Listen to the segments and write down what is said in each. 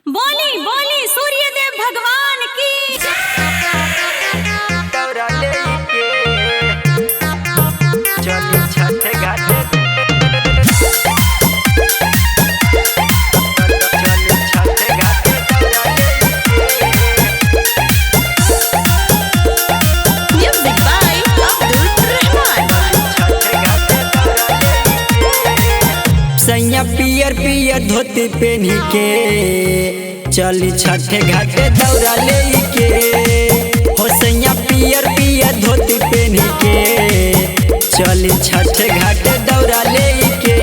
बोली बोली सूर्यदेव भगवान की दौरा लेके चली छठ घाट चली छठ घाट दौरा म्यूजिक बाय अब्दुल रहमान। छठ घाट दौरा सैया पियर पियर धोती पहनी के चली छठ घाट दौरा लेके हो सैया पियर पियर धोती पहनी के चली छठ घाट दौरा लेके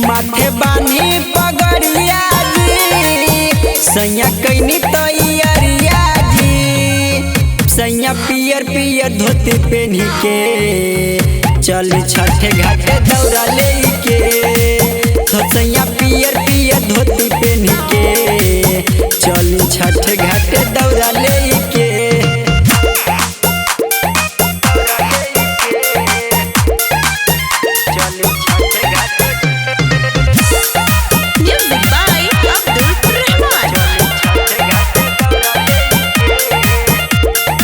माथे बानी पगड़िया जी सैया कैनी तैयारिया जी सैया पियर पियर धोती पहनी के चली छठ घाट दौरा लेके तो सैया पियर पियर धोती पहनी के चली छठ घाट दौरा लेके चली छठ घाट म्यूजिक बाय अब्दुल रहमान। छठ घाट दौरा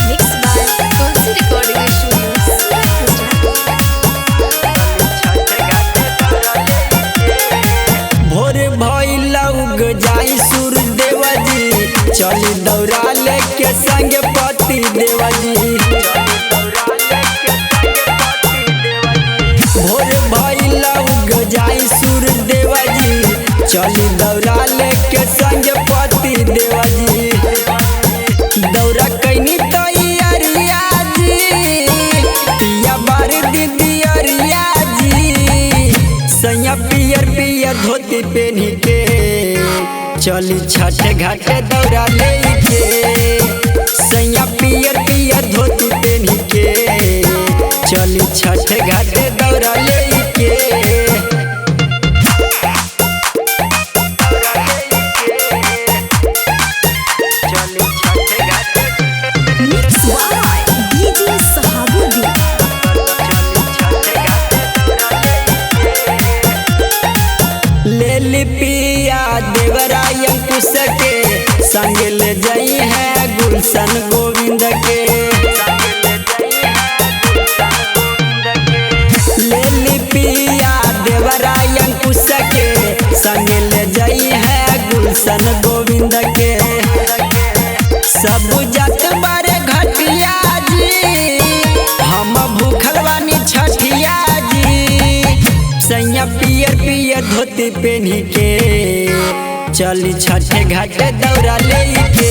mix by Tulsi recording studio. भोर भइल उग जाई सूरज देवा जी चली दौरा लेके संग पति देवा जी भोर भइल उग जाई सूरज देवा जी चली दौरा लेके संग पति देवा जी दौरा कैनी तैयारिया जी पिया बार दीदियरिया जी सैया पियर पियर धोती पहनी के चली छठ घाट दौरा लेके सैया पियर पियर धोती पहनी के चली छठ घाट दौरा लेके चली छठ घाट मिक्स बाय डीजे सहाबुद्दीन। ले ली पिया देवरायन कुश के संग ले जाई है गुलशन गोविंद के ले ली पिया देवरायन कुश के संग ले जाई है गुलशन गोविंद के सब जात बारे घटिया जी हम भूखल बानी छठिया जी सैया पियर पियर धोती पहनी के चली छठ घाट दौरा लेके